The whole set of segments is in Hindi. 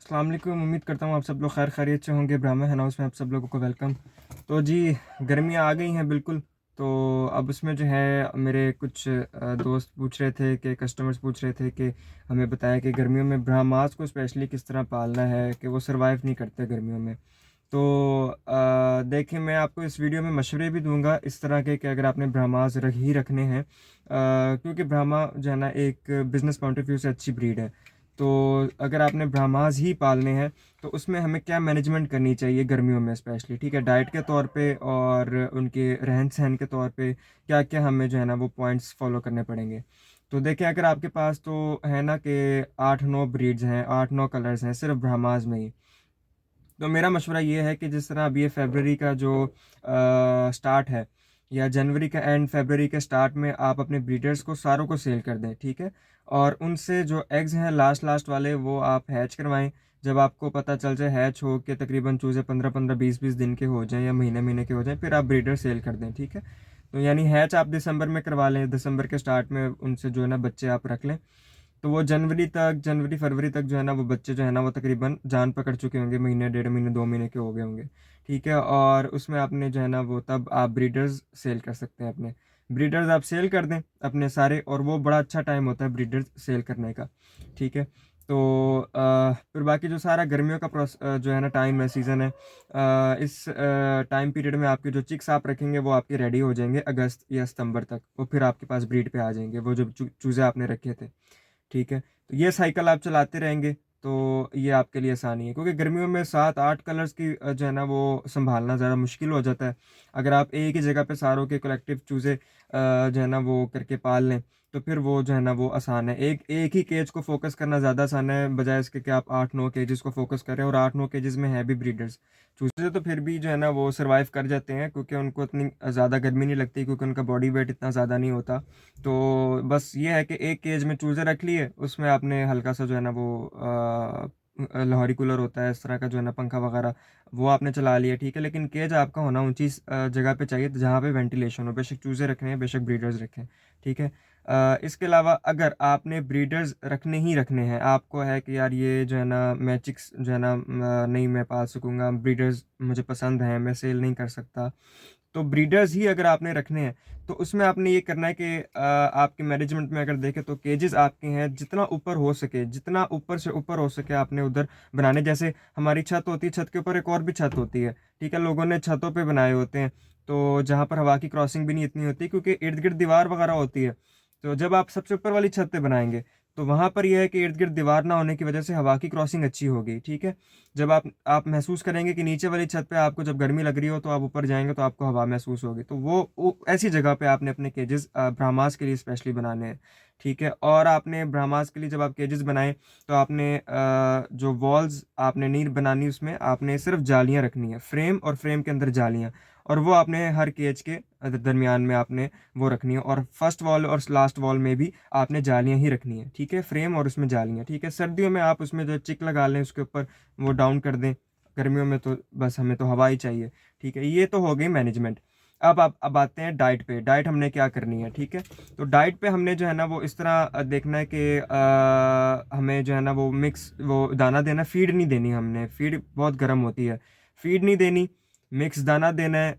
अस्सलाम वालेकुम। उम्मीद करता हूँ आप सब लोग खैर खैरियत से होंगे। ब्राह्मण है हाउस में आप सब लोगों को वेलकम। तो जी, गर्मियाँ आ गई हैं बिल्कुल। तो अब उसमें जो है मेरे कुछ दोस्त पूछ रहे थे कि कस्टमर्स पूछ रहे थे कि हमें बताया कि गर्मियों में ब्राह्मास को स्पेशली किस तरह पालना है कि वो सरवाइव नहीं करते गर्मियों में। तो देखिए, मैं आपको इस वीडियो में मशवरे भी दूंगा इस तरह के कि अगर आपने ब्राह्मास रखने हैं, क्योंकि ब्राह्मा जो है ना एक बिज़नेस पॉइंट ऑफ व्यू से अच्छी ब्रीड है। तो अगर आपने ब्राह्मास ही पालने हैं तो उसमें हमें क्या मैनेजमेंट करनी चाहिए गर्मियों में स्पेशली, ठीक है, डाइट के तौर पे और उनके रहन सहन के तौर पे क्या क्या हमें जो है ना वो पॉइंट्स फॉलो करने पड़ेंगे। तो देखिए, अगर आपके पास तो है ना कि 8-9 ब्रीड्स हैं, 8-9 कलर्स हैं सिर्फ ब्राह्मास में ही, तो मेरा मशवरा ये है कि जिस तरह अभी ये फरवरी का जो स्टार्ट है या जनवरी का एंड फरवरी के स्टार्ट में आप अपने ब्रीडर्स को सारों को सेल कर दें, ठीक है। और उनसे जो एग्स हैं लास्ट लास्ट वाले वो आप हैच करवाएं। जब आपको पता चल जाए हैच हो के तकरीबन चूज़े 15-15 20-20 दिन के हो जाएं या महीने महीने के हो जाएं, फिर आप ब्रीडर सेल कर दें, ठीक है। तो यानी हैच आप दिसंबर में करवा लें, दिसंबर के स्टार्ट में उनसे जो है ना बच्चे आप रख लें। तो वो जनवरी फरवरी तक जो है ना वो बच्चे जो है ना वो तकरीबन जान पकड़ चुके होंगे, महीने 1.5 महीने 2 महीने के हो गए होंगे, ठीक है। और उसमें आपने जो है ना वो तब आप ब्रीडर्स सेल कर सकते हैं, अपने ब्रीडर्स आप सेल कर दें अपने सारे, और वो बड़ा अच्छा टाइम होता है ब्रीडर्स सेल करने का, ठीक है। तो फिर बाकी जो सारा गर्मियों का जो है ना टाइम है, सीज़न है, इस टाइम पीरियड में आपके जो चिक्स आप रखेंगे वो आपके रेडी हो जाएंगे अगस्त या सितंबर तक, वो फिर आपके पास ब्रीड पे आ जाएंगे वो जो चूज़े आपने रखे थे, ठीक है। तो ये साइकिल आप चलाते रहेंगे तो ये आपके लिए आसानी है, क्योंकि गर्मियों में 7-8 कलर्स की जो है ना वो संभालना ज़रा मुश्किल हो जाता है। अगर आप एक ही जगह पे सारों के कलेक्टिव चूज़े जो है ना वो करके पाल लें तो फिर वो जो है ना वो आसान है। एक एक ही केज को फोकस करना ज़्यादा आसान है बजाय इसके कि आप 8-9 केजेस को फोकस करें, और 8-9 केजेस में है भी ब्रीडर्स चूजे, तो फिर भी जो है ना वो सरवाइव कर जाते हैं क्योंकि उनको इतनी ज़्यादा गर्मी नहीं लगती, क्योंकि उनका बॉडी वेट इतना ज़्यादा नहीं होता। तो बस ये है कि एक केज में चूज़े रख लिए, उसमें आपने हल्का सा जो है ना वो लाहौरी कूलर होता है इस तरह का जो है ना पंखा वगैरह, वो आपने चला लिया, ठीक है। लेकिन केज आपका होना ऊंची जगह पे चाहिए जहाँ पे वेंटिलेशन हो, बेशक चूज़े रखने हैं बेशक ब्रीडर्स रखें, ठीक है। इसके अलावा अगर आपने ब्रीडर्स रखने ही रखने हैं, आपको है कि यार ये जो है ना मैं चिक्स जो है ना नहीं मैं पाल सकूँगा, ब्रीडर्स मुझे पसंद हैं, मैं सेल नहीं कर सकता, तो ब्रीडर्स ही अगर आपने रखने हैं तो उसमें आपने ये करना है कि आपके मैनेजमेंट में अगर देखें तो केजेस आपके हैं जितना ऊपर हो सके, जितना ऊपर से ऊपर हो सके आपने उधर बनाने। जैसे हमारी छत होती है, छत के ऊपर एक और भी छत होती है, ठीक है, लोगों ने छतों पे बनाए होते हैं, तो जहाँ पर हवा की क्रॉसिंग भी नहीं इतनी होती क्योंकि इर्द गिर्द दीवार वगैरह होती है। तो जब आप सबसे ऊपर वाली छत पे बनाएंगे तो वहां पर यह है कि इर्द गिर्द दीवार ना होने की वजह से हवा की क्रॉसिंग अच्छी होगी, ठीक है। जब आप महसूस करेंगे कि नीचे वाली छत पे आपको जब गर्मी लग रही हो तो आप ऊपर जाएंगे तो आपको हवा महसूस होगी, तो वो ऐसी जगह पे आपने अपने केजेस ब्रह्मास के लिए स्पेशली बनाने हैं, ठीक है। और आपने ब्रह्मास के लिए जब आप केजेस बनाएं तो आपने जो वॉल्स आपने नहीं बनानी, उसमें आपने सिर्फ जालियां रखनी है, फ्रेम और फ्रेम के अंदर जालियां, और वो आपने हर केज के दरमियान में आपने वो रखनी है, और फर्स्ट वॉल और लास्ट वॉल में भी आपने जालियां ही रखनी है, ठीक है, फ्रेम और उसमें जालियां, ठीक है। सर्दियों में आप उसमें जो चिक लगा लें उसके ऊपर, वो डाउन कर दें। गर्मियों में तो बस हमें तो हवा ही चाहिए, ठीक है। ये तो हो गई मैनेजमेंट। अब आते हैं डाइट पे, डाइट हमने क्या करनी है, ठीक है। तो डाइट पे हमने जो है ना वो इस तरह देखना है कि हमें जो है ना वो मिक्स वो दाना देना, फीड नहीं देनी, हमने फीड बहुत गर्म होती है, फीड नहीं देनी, मिक्स दाना देना है,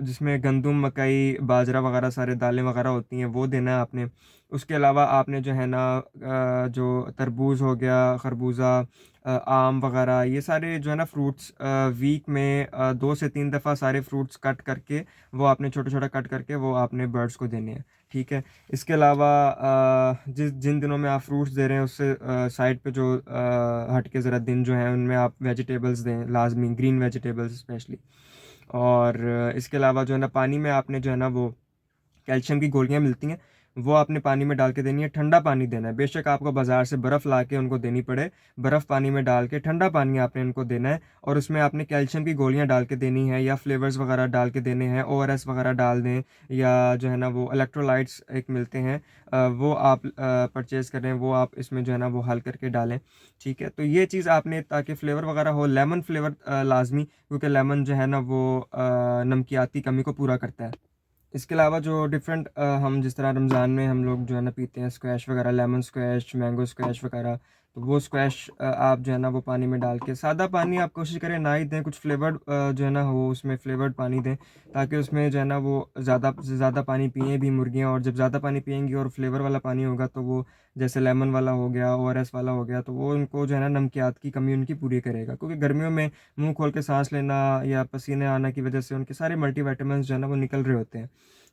जिसमें गंदम मकई बाजरा वगैरह सारे दालें वगैरह होती हैं वो देना है आपने। उसके अलावा आपने जो है ना जो तरबूज हो गया, खरबूजा, आम वगैरह, ये सारे जो है ना फ्रूट्स वीक में 2 से 3 दफ़ा सारे फ्रूट्स कट करके वो आपने छोटा छोटा कट करके वो आपने बर्ड्स को देने हैं, ठीक है। इसके अलावा जिन दिनों में आप फ्रूट्स दे रहे हैं उससे साइड पे जो हट के ज़रा दिन जो है उनमें आप वेजिटेबल्स दें, लाजमी ग्रीन वेजिटेबल्स स्पेशली। और इसके अलावा जो है ना पानी में आपने जो है ना वो कैल्शियम की गोलियां मिलती हैं, वो आपने पानी में डाल के देनी है, ठंडा पानी देना है, बेशक आपको बाजार से बर्फ़ ला के उनको देनी पड़े, बर्फ़ पानी में डाल के ठंडा पानी आपने उनको देना है, और उसमें आपने कैल्शियम की गोलियां डाल के देनी है, या फ्लेवर्स वगैरह डाल के देने हैं, ओआरएस वगैरह डाल दें, या जो है ना वो इलेक्ट्रोलाइट्स एक मिलते हैं, वो आप परचेज़ करें, वो आप इसमें जो है ना वो हल करके डालें, ठीक है। तो ये चीज़ आपने, ताकि फ्लेवर वगैरह हो, लेमन फ्लेवर लाजमी, क्योंकि लेमन जो है ना वो नमकियाती कमी को पूरा करता है। इसके अलावा जो डिफरेंट हम जिस तरह रमज़ान में हम लोग जो है ना पीते हैं स्क्वैश वगैरह, लेमन स्क्वैश, मैंगो स्क्वैश वगैरह, तो वो स्क्वैश आप जो है ना वो पानी में डाल के, सादा पानी आप कोशिश करें ना ही दें, कुछ फ्लेवर्ड जो है ना हो उसमें फ्लेवर्ड पानी दें, ताकि उसमें जो है ना वो ज़्यादा से ज़्यादा पानी पिएँ भी मुर्गियाँ, और जब ज़्यादा पानी पिएंगी और फ्लेवर वाला पानी होगा तो वो जैसे लेमन वाला हो गया, ओआरएस वाला हो गया, तो वो उनको जो है ना नमकियात की कमी उनकी पूरी करेगा, क्योंकि गर्मियों में मुंह खोल के सांस लेना या पसीने आना की वजह से उनके सारे मल्टीविटामिन्स जो है ना वो निकल रहे होते हैं।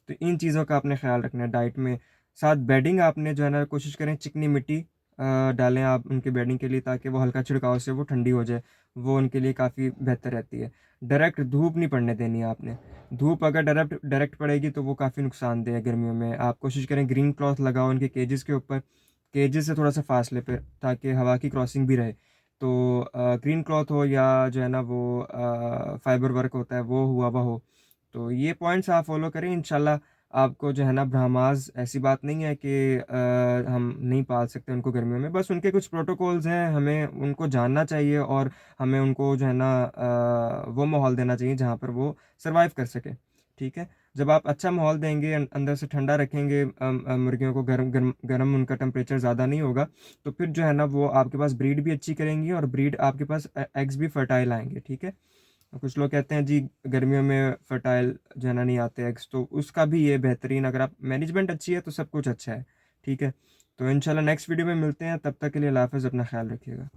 तो इन चीज़ों का आपने ख्याल रखना है डाइट में। साथ बेडिंग आपने जो है ना कोशिश करें चिकनी मिट्टी डालें आप उनके बेडिंग के लिए, ताकि वो हल्का छिड़काव से वो ठंडी हो जाए, वो उनके लिए काफ़ी बेहतर रहती है। डायरेक्ट धूप नहीं पड़ने देनी है आपने। धूप अगर डायरेक्ट डायरेक्ट पड़ेगी तो वो काफ़ी नुकसानदेह है गर्मियों में। आप कोशिश करें ग्रीन क्लॉथ लगाओ उनके केजेस के ऊपर, केजेस से थोड़ा सा फासले पे, ताकि हवा की क्रॉसिंग भी रहे। तो ग्रीन क्लॉथ हो या जो है ना वो फाइबर वर्क होता है वो हुआ हुआ हो, तो ये पॉइंट्स आप फॉलो करें, इंशाल्लाह आपको जो है ना ब्राह्माज, ऐसी बात नहीं है कि हम नहीं पाल सकते उनको गर्मियों में, बस उनके कुछ प्रोटोकॉल्स हैं, हमें उनको जानना चाहिए और हमें उनको जो है ना वो माहौल देना चाहिए जहाँ पर वो सरवाइव कर सके। ठीक है, जब आप अच्छा माहौल देंगे, अंदर से ठंडा रखेंगे, मुर्गियों को गर्म गर्म गर्म उनका टेम्परेचर ज़्यादा नहीं होगा, तो फिर जो है ना वो आपके पास ब्रीड भी अच्छी करेंगी और ब्रीड आपके पास एग्स भी फर्टाइल आएंगे। ठीक है, कुछ लोग कहते हैं जी गर्मियों में फर्टाइल जो है ना नहीं आते एग्स, तो उसका भी ये बेहतरीन, अगर आप मैनेजमेंट अच्छी है तो सब कुछ अच्छा है। ठीक है, तो इंशाल्लाह नेक्स्ट वीडियो में मिलते हैं, तब तक के लिए अल्लाह हाफ़िज़, अपना ख्याल रखिएगा।